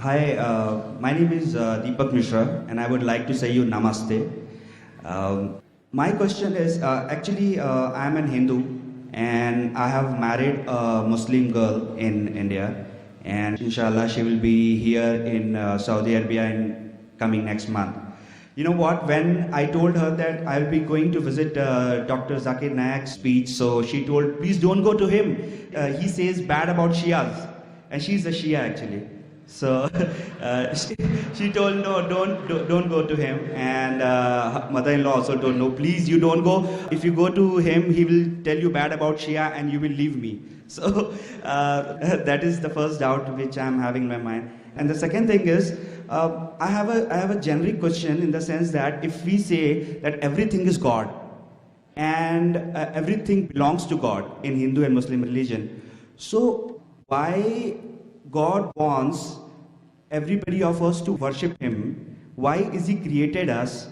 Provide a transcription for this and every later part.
Hi, my name is Deepak Mishra, and I would like to say you namaste. My question is actually, I am an Hindu, and I have married a Muslim girl in India, and inshallah, she will be here in Saudi Arabia in coming next month. You know what? When I told her that I'll be going to visit Dr. Zakir Naik's speech, so she told, please don't go to him. He says bad about Shias, and she's a Shia actually. So she told, no, don't go to him. And her mother-in-law also told, no, please, you don't go. If you go to him, he will tell you bad about Shia and you will leave me. So that is the first doubt which I'm having in my mind. And the second thing is, I have a generic question in the sense that if we say that everything is God and everything belongs to God in Hindu and Muslim religion, so why God wants everybody of us to worship Him? Why is He created us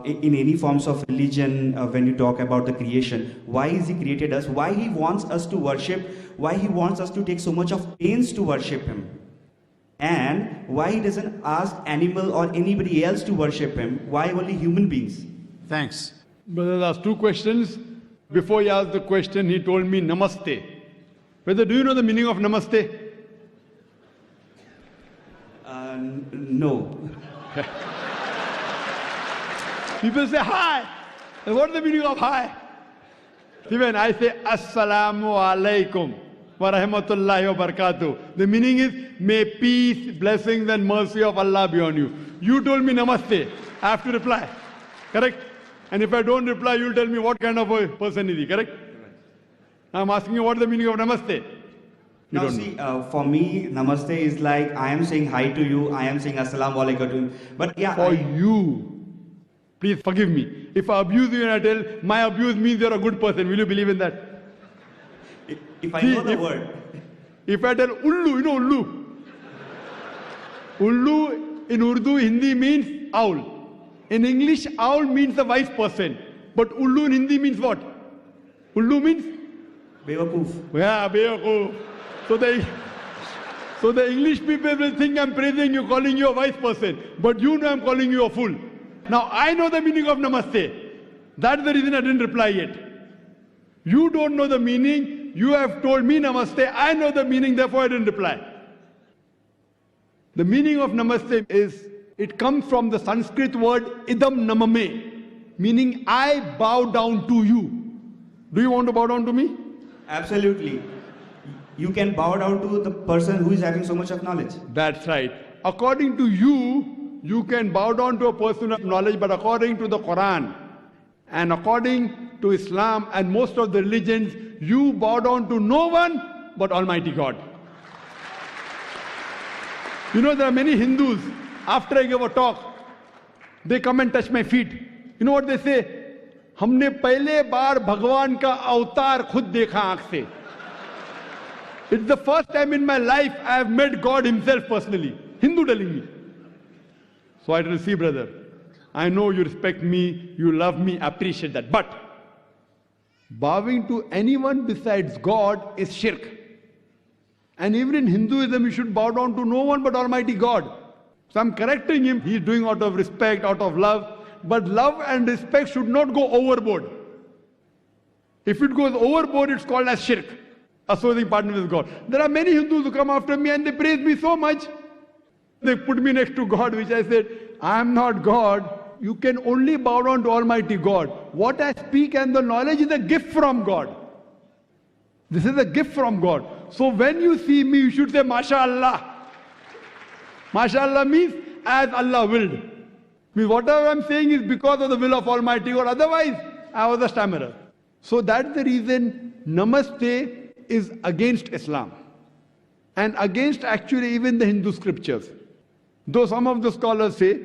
in any forms of religion? When you talk about the creation, why is He created us? Why He wants us to worship? Why He wants us to take so much of pains to worship Him? And why He doesn't ask animal or anybody else to worship Him? Why only human beings? Thanks. Brother asked two questions. Before he asked the question, he told me namaste. Brother, do you know the meaning of namaste? No. People say hi. What is the meaning of hi? See, when I say assalamu alaikum wa rahmatullahi wa barakatuh, the meaning is may peace, blessings and mercy of Allah be on you. You told me namaste. I have to reply. Correct? And if I don't reply, you'll tell me what kind of a person is he. Correct? I'm asking you what is the meaning of namaste. Now see, for me, namaste is like I am saying hi to you, I am saying assalamu alaikum to him. But yeah, For you, please forgive me. If I abuse you and I tell my abuse means you're a good person, will you believe in that? if I See, know the word. If I tell ullu, you know ullu. Ullu in Urdu, Hindi means owl. In English, owl means a wise person. But ullu in Hindi means what? Ullu means? Bewakoof. Yeah, bewakoof. So the English people will think I'm praising you, calling you a wise person. But you know I'm calling you a fool. Now I know the meaning of namaste. That's the reason I didn't reply yet. You don't know the meaning. You have told me namaste. I know the meaning, therefore I didn't reply. The meaning of namaste is, it comes from the Sanskrit word idam namame, meaning I bow down to you. Do you want to bow down to me? Absolutely. You can bow down to the person who is having so much of knowledge. That's right. According to you, you can bow down to a person of knowledge, but according to the Quran and according to Islam and most of the religions, you bow down to no one but Almighty God. You know, there are many Hindus, after I give a talk, they come and touch my feet. You know what they say? हमने पहले बार भगवान का अवतार खुद देखा आंख से. It's the first time in my life I have met God Himself personally. Hindu telling me. So I tell you, see, brother, I know you respect me, you love me, appreciate that. But bowing to anyone besides God is shirk. And even in Hinduism, you should bow down to no one but Almighty God. So I'm correcting him. He's doing out of respect, out of love. But love and respect should not go overboard. If it goes overboard, it's called as shirk, associating partner with God. There are many Hindus who come after me and they praise me so much. They put me next to God, which I said, I am not God. You can only bow down to Almighty God. What I speak and the knowledge is a gift from God. This is a gift from God. So when you see me, you should say, MashaAllah. MashaAllah means as Allah willed. Means whatever I'm saying is because of the will of Almighty God. Otherwise, I was a stammerer. So that's the reason Namaste is against Islam. And against actually even the Hindu scriptures. Though some of the scholars say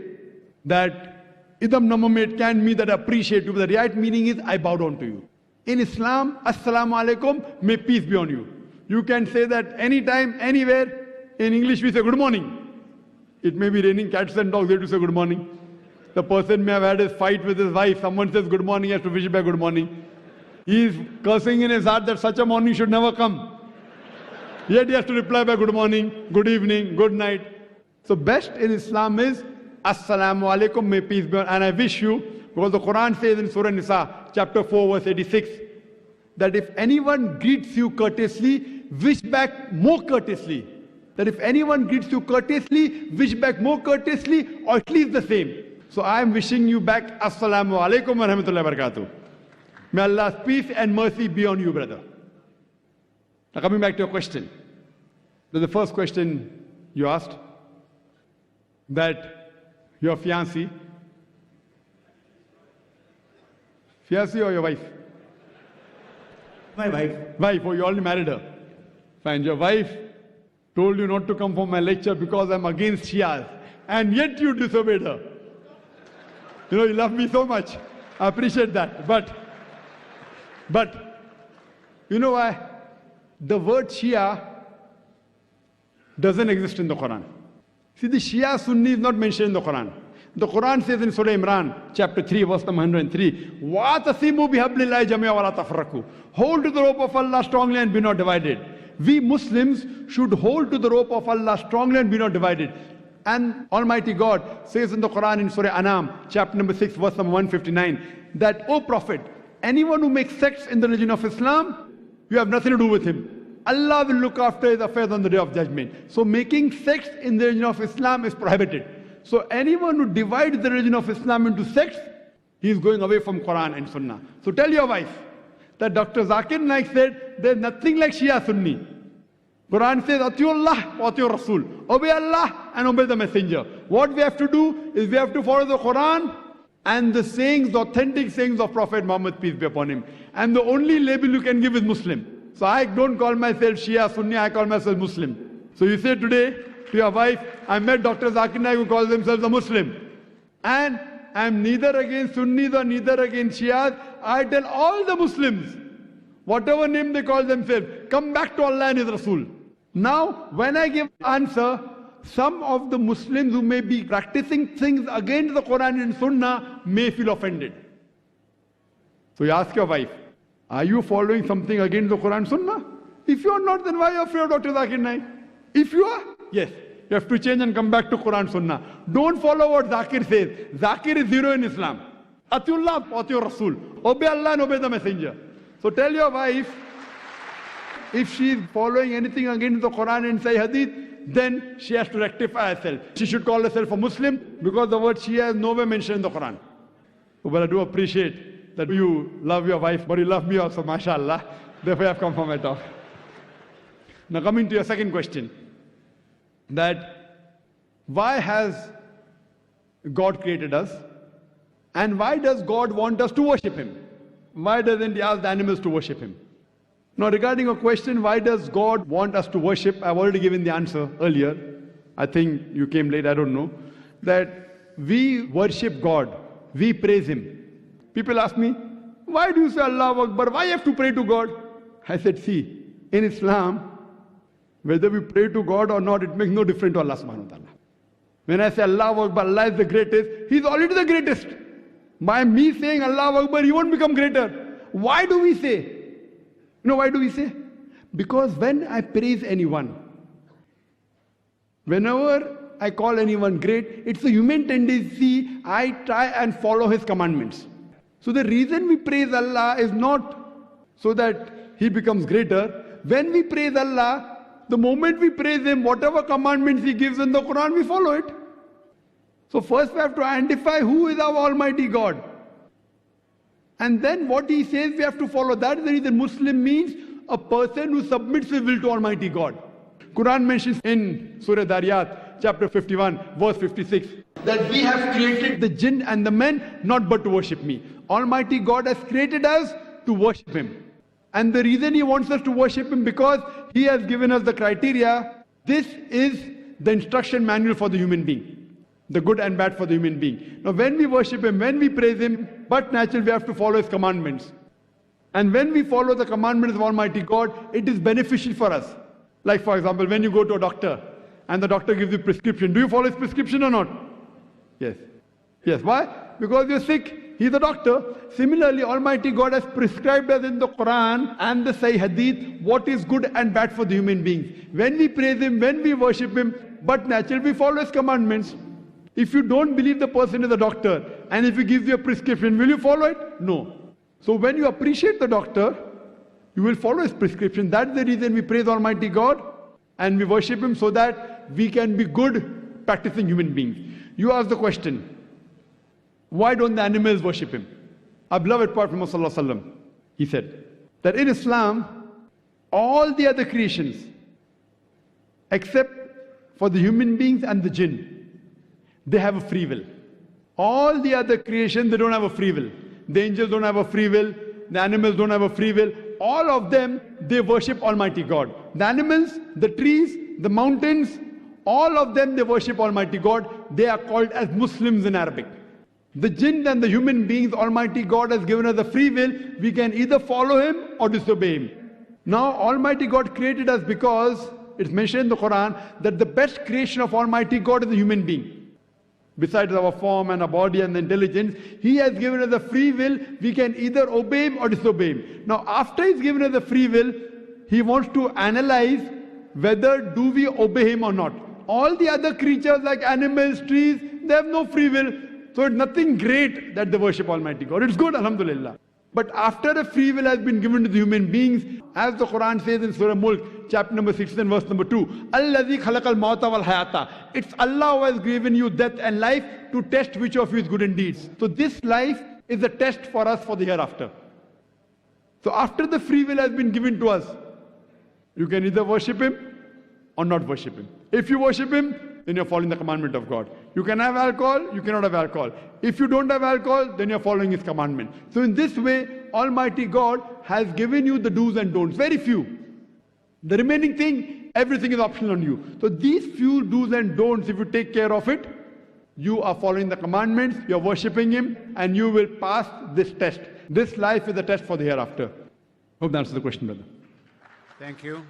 that idam namame can mean that I appreciate you, but the right meaning is I bow down to you. In Islam, assalamu alaikum, may peace be on you. You can say that anytime, anywhere. In English we say good morning. It may be raining cats and dogs, they have to say good morning. The person may have had a fight with his wife, someone says good morning, he has to wish back good morning. He is cursing in his heart that such a morning should never come. Yet he has to reply by good morning, good evening, good night. So best in Islam is Assalamu alaikum, may peace be on. And I wish you, because the Quran says in Surah Nisa, chapter 4, verse 86, that if anyone greets you courteously, wish back more courteously. That if anyone greets you courteously, wish back more courteously, or at least the same. So I am wishing you back Assalamu alaikum wa rahmatullahi wa barakatuh. May Allah's peace and mercy be on you, brother. Now coming back to your question. The first question you asked, that your fiancée or your wife? My wife. Wife, oh, you already married her. Fine, your wife told you not to come for my lecture because I'm against Shias, and yet you disobeyed her. You know, you love me so much. I appreciate that. But, you know why? The word Shia doesn't exist in the Quran. See, the Shia Sunni is not mentioned in the Quran. The Quran says in Surah Imran, chapter 3, verse number 103, وَاتَصِمُوا بِحَبْلِ اللَّهِ جَمِيعًا وَلَا تَفَرَّقُوا. Hold to the rope of Allah strongly and be not divided. We Muslims should hold to the rope of Allah strongly and be not divided. And Almighty God says in the Quran in Surah Anam, chapter number 6, verse number 159, that, O Prophet, anyone who makes sects in the religion of Islam, you have nothing to do with him. Allah will look after his affairs on the day of judgment. So making sects in the religion of Islam is prohibited. So anyone who divides the religion of Islam into sects, he is going away from Quran and Sunnah. So tell your wife that Dr. Zakir Naik said, there's nothing like Shia Sunni. Quran says, Atiullah wa Atiur Rasul. Obey Allah and obey the Messenger. What we have to do is we have to follow the Quran and the sayings, the authentic sayings of Prophet Muhammad, peace be upon him. And the only label you can give is Muslim. So I don't call myself Shia Sunni, I call myself Muslim. So you say today to your wife, I met Dr. Zakir Naik who calls themselves a Muslim. And I'm neither against Sunnis or neither against Shias. I tell all the Muslims, whatever name they call themselves, come back to Allah and His Rasul. Now, when I give answer, some of the Muslims who may be practicing things against the Quran and Sunnah may feel offended. So you ask your wife, are you following something against the Quran and Sunnah? If you are not, then why are you afraid of Dr. Zakir Naik? If you are, yes, you have to change and come back to Quran and Sunnah. Don't follow what Zakir says. Zakir is zero in Islam. Atiullah, Atiur Rasul. Obey Allah and obey the Messenger. So tell your wife, if she is following anything against the Quran and Sahih Hadith, then she has to rectify herself. She should call herself a Muslim because the word Shia is nowhere mentioned in the Quran. But I do appreciate that you love your wife, but you love me also, mashallah. Therefore I have come for my talk. Now coming to your second question, that why has God created us? And why does God want us to worship Him? Why doesn't He ask the animals to worship Him? Now regarding your question, why does God want us to worship? I've already given the answer earlier. I think you came late, I don't know. That we worship God, we praise Him. People ask me, why do you say Allahu Akbar? Why you have to pray to God? I said, see, in Islam, whether we pray to God or not, it makes no difference to Allah subhanahu wa ta'ala. When I say Allahu Akbar, Allah is the greatest, He's already the greatest. By me saying Allahu Akbar, He won't become greater. Why do we say? You know why do we say? Because when I praise anyone, whenever I call anyone great, it's a human tendency, I try and follow His commandments. So the reason we praise Allah is not so that He becomes greater. When we praise Allah, the moment we praise Him, whatever commandments He gives in the Quran, we follow it. So first we have to identify who is our Almighty God. And then what He says we have to follow. That is the reason Muslim means a person who submits his will to Almighty God. Quran mentions in Surah Dariyat, chapter 51, verse 56, that we have created the jinn and the men not but to worship me. Almighty God has created us to worship Him. And the reason He wants us to worship Him, because He has given us the criteria. This is the instruction manual for the human being, the good and bad for the human being. Now when we worship Him, when we praise Him, but naturally we have to follow His commandments. And when we follow the commandments of Almighty God, it is beneficial for us. Like for example, when you go to a doctor and the doctor gives you prescription, do you follow his prescription or not? Yes. Yes. Why? Because you're sick. He's a doctor. Similarly, Almighty God has prescribed us in the Quran and the Sahih Hadith what is good and bad for the human beings. When we praise Him, when we worship Him, but naturally we follow his commandments. If you don't believe the person is a doctor, and if he gives you a prescription, will you follow it? No. So when you appreciate the doctor, you will follow his prescription. That's the reason we praise Almighty God and we worship him, so that we can be good practicing human beings. You ask the question, why don't the animals worship him? Our beloved Prophet Muhammad Sallallahu Alaihi Wasallam, he said that in Islam, all the other creations, except for the human beings and the jinn, they have a free will. All the other creation, they don't have a free will. The angels don't have a free will. The animals don't have a free will. All of them, they worship Almighty God. The animals, the trees, the mountains, all of them, they worship Almighty God. They are called as Muslims in Arabic. The jinn and the human beings, Almighty God has given us a free will. We can either follow him or disobey him. Now, Almighty God created us because it's mentioned in the Quran that the best creation of Almighty God is the human being. Besides our form and our body and the intelligence, he has given us a free will. We can either obey him or disobey him. Now, after he's given us a free will, he wants to analyze whether do we obey him or not. All the other creatures like animals, trees, they have no free will. So it's nothing great that they worship Almighty God. It's good, alhamdulillah. But after a free will has been given to the human beings, as the Quran says in Surah Mulk, chapter number 16, verse number 2, Allazi khalaqal mauta wal hayata. It's Allah who has given you death and life to test which of you is good in deeds. So this life is a test for us for the hereafter. So after the free will has been given to us, you can either worship him or not worship him. If you worship him, then you're following the commandment of God. You can have alcohol, you cannot have alcohol. If you don't have alcohol, then you're following his commandment. So in this way, Almighty God has given you the do's and don'ts, very few. The remaining thing, everything is optional on you. So these few do's and don'ts, if you take care of it, you are following the commandments, you're worshipping him, and you will pass this test. This life is a test for the hereafter. Hope that answers the question, brother. Thank you.